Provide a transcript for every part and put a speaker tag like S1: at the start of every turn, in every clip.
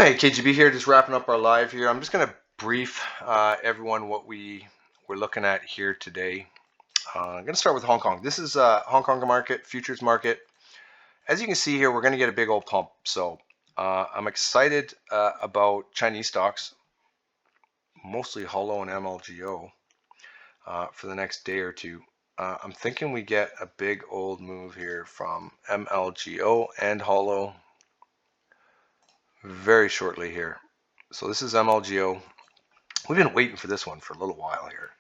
S1: Hi, KGB here, just wrapping up our live here. I'm just going to brief everyone what we're looking at here today. I'm going to start with Hong Kong. This is Hong Kong market, futures market. As you can see here, we're going to get a big old pump. So I'm excited about Chinese stocks, mostly Holo and MLGO, for the next day or two. I'm thinking we get a big old move here from MLGO and Holo very shortly here. So this is MLGO. We've been waiting for this one for a little while here.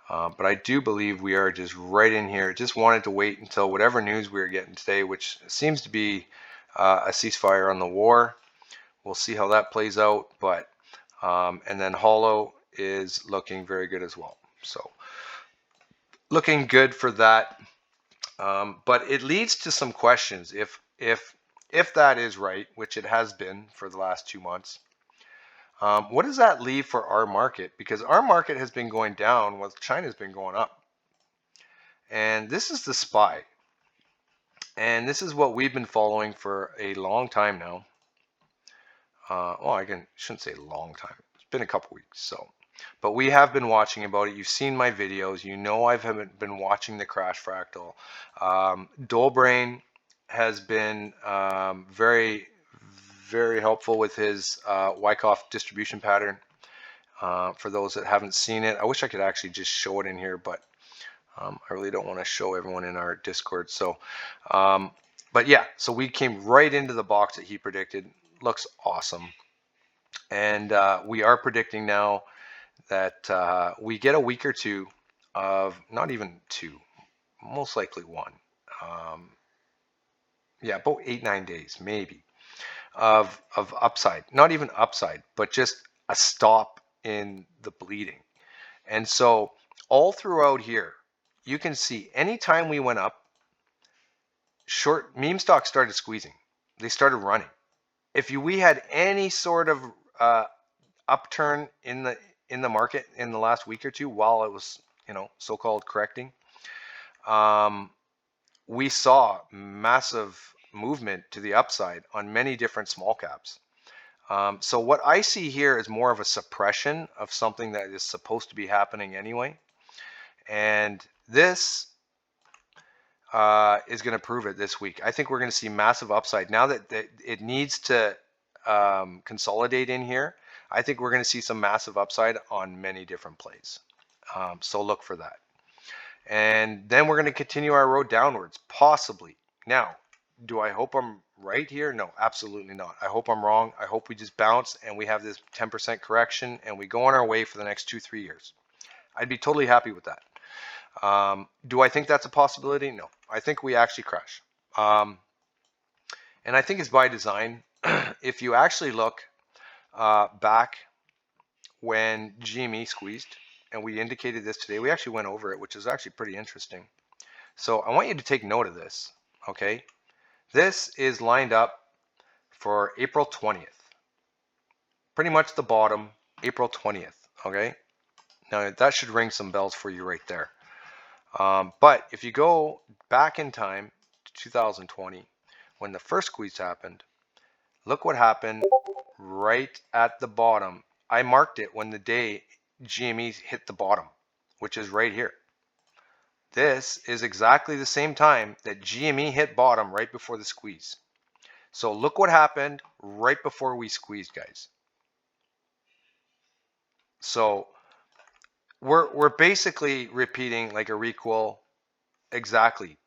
S1: But I do believe we are just right in here. Just wanted to wait until whatever news we are getting today, which seems to be a ceasefire on the war. We'll see how that plays out. But and then Holo is looking very good as well. So looking good for that. But it leads to some questions. If that is right, which it has been for the last 2 months. What does that leave for our market? Because our market has been going down while China's been going up. And this is the SPY. And this is what we've been following for a long time now. Well, shouldn't say long time. It's been a couple weeks. But we have been watching about it. You've seen my videos. You know I've been watching the crash fractal. Dolebrain has been very, very helpful with his Wyckoff distribution pattern. For those that haven't seen it, I wish I could actually just show it in here, but I really don't want to show everyone in our Discord. So, but yeah, so we came right into the box that he predicted. Looks awesome. And we are predicting now that we get a week or two of, not even two, most likely one. Yeah, about 8-9 days, maybe, of upside. Not even upside, but just a stop in the bleeding. And so all throughout here, you can see anytime we went up, short meme stocks started squeezing. They started running. If we had any sort of upturn in the market in the last week or two, while it was so-called correcting, we saw massive movement to the upside on many different small caps. So what I see here is more of a suppression of something that is supposed to be happening anyway. And this is going to prove it this week. I think we're going to see massive upside. Now that it needs to consolidate in here, I think we're going to see some massive upside on many different plays. So look for that. And then we're going to continue our road downwards, possibly. Now, do I hope I'm right here? No, absolutely not. I hope I'm wrong. I hope we just bounce and we have this 10% correction and we go on our way for the next 2-3 years. I'd be totally happy with that. Do I think that's a possibility? No, I think we actually crash. And I think it's by design. If you actually look back when GME squeezed, and we indicated this today, we actually went over it, which is actually pretty interesting. So I want you to take note of this, okay? This is lined up for April 20th. Pretty much the bottom, April 20th, okay? Now that should ring some bells for you right there. But if you go back in time to 2020, when the first squeeze happened, look what happened right at the bottom. I marked it when the day GME hit the bottom, which is right here. This is exactly the same time that GME hit bottom right before the squeeze. So look what happened right before we squeezed, guys. So we're basically repeating like a requel exactly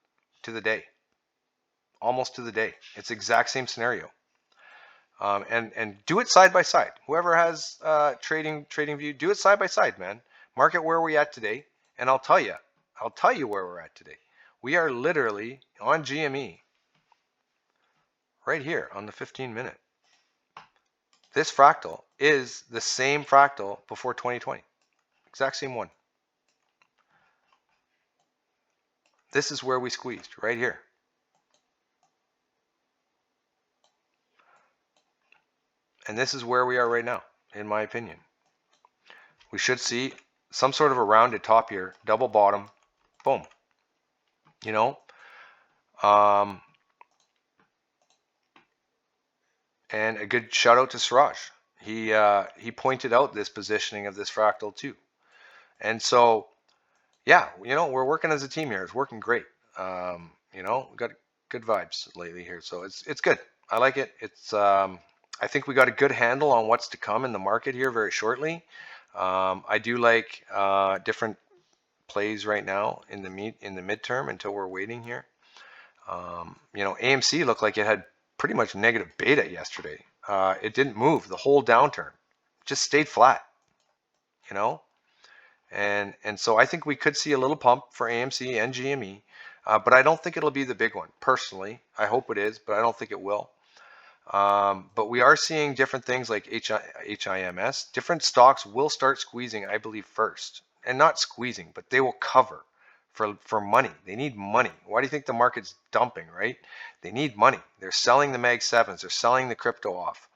S1: to the day, almost to the day. It's the exact same scenario. And do it side by side. Whoever has trading view, do it side by side, man. Mark it where we at today, and I'll tell you where we're at today. We are literally on GME right here on the 15-minute. This fractal is the same fractal before 2020. Exact same one. This is where we squeezed, right here. And this is where we are right now, in my opinion. We should see some sort of a rounded top here, double bottom, boom. And a good shout out to Siraj. He pointed out this positioning of this fractal too. And so, yeah, we're working as a team here. It's working great. We got good vibes lately here, so it's good. I like it. I think we got a good handle on what's to come in the market here very shortly. I do like different plays right now in the midterm until we're waiting here. AMC looked like it had pretty much negative beta yesterday. It didn't move the whole downturn, it just stayed flat. And so I think we could see a little pump for AMC and GME, but I don't think it'll be the big one. Personally, I hope it is, but I don't think it will. But we are seeing different things like HIMS. Different stocks will start squeezing, I believe, first. And not squeezing, but they will cover for money. They need money. Why do you think the market's dumping, right? They need money. They're selling the Mag 7s. They're selling the crypto off.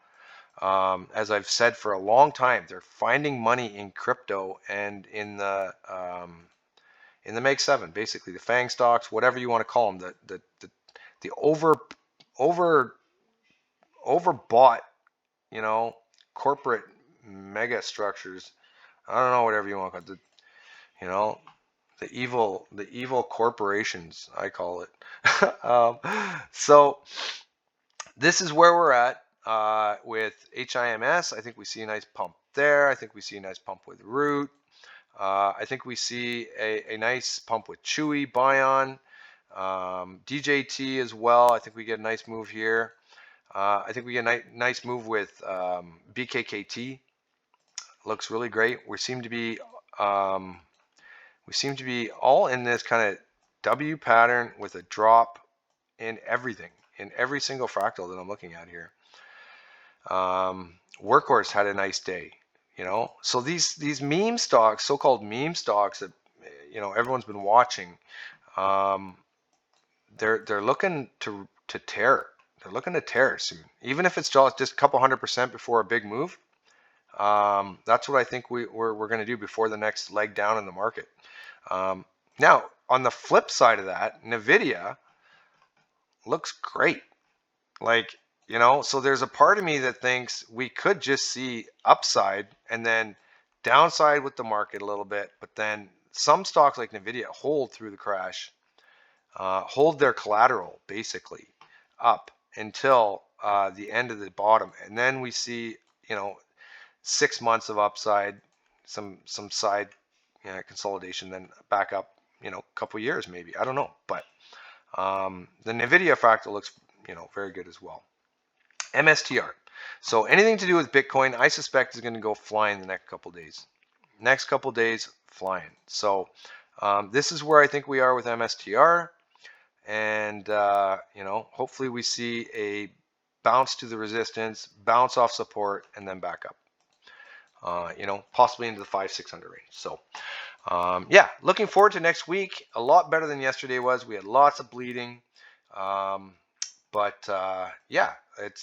S1: As I've said for a long time, they're finding money in crypto and in the Mag 7, basically the FANG stocks, whatever you want to call them, the overbought, corporate mega structures. I don't know, whatever you want to call it. The evil corporations, I call it. So this is where we're at with HIMS. I think we see a nice pump there. I think we see a nice pump with Root. I think we see a nice pump with Chewy, Bion, DJT as well. I think we get a nice move here. I think we get a nice move with BKKT. Looks really great. We seem to be all in this kind of W pattern with a drop in everything, in every single fractal that I'm looking at here. Workhorse had a nice day, So these meme stocks, so-called meme stocks that everyone's been watching, they're looking to tear. They're looking to tear soon, even if it's just a couple 100% before a big move. That's what I think we're going to do before the next leg down in the market. Now, on the flip side of that, NVIDIA looks great. So there's a part of me that thinks we could just see upside and then downside with the market a little bit, but then some stocks like NVIDIA hold through the crash, hold their collateral basically up until the end of the bottom. And then we see, 6 months of upside, some side consolidation, then back up, a couple years maybe. I don't know. But the NVIDIA fractal looks, very good as well. MSTR. So anything to do with Bitcoin, I suspect is going to go flying the next couple days. Next couple days, flying. So this is where I think we are with MSTR. And, hopefully we see a bounce to the resistance, bounce off support, and then back up. Possibly into the 500-600 range. So, yeah, looking forward to next week. A lot better than yesterday was. We had lots of bleeding. Yeah, it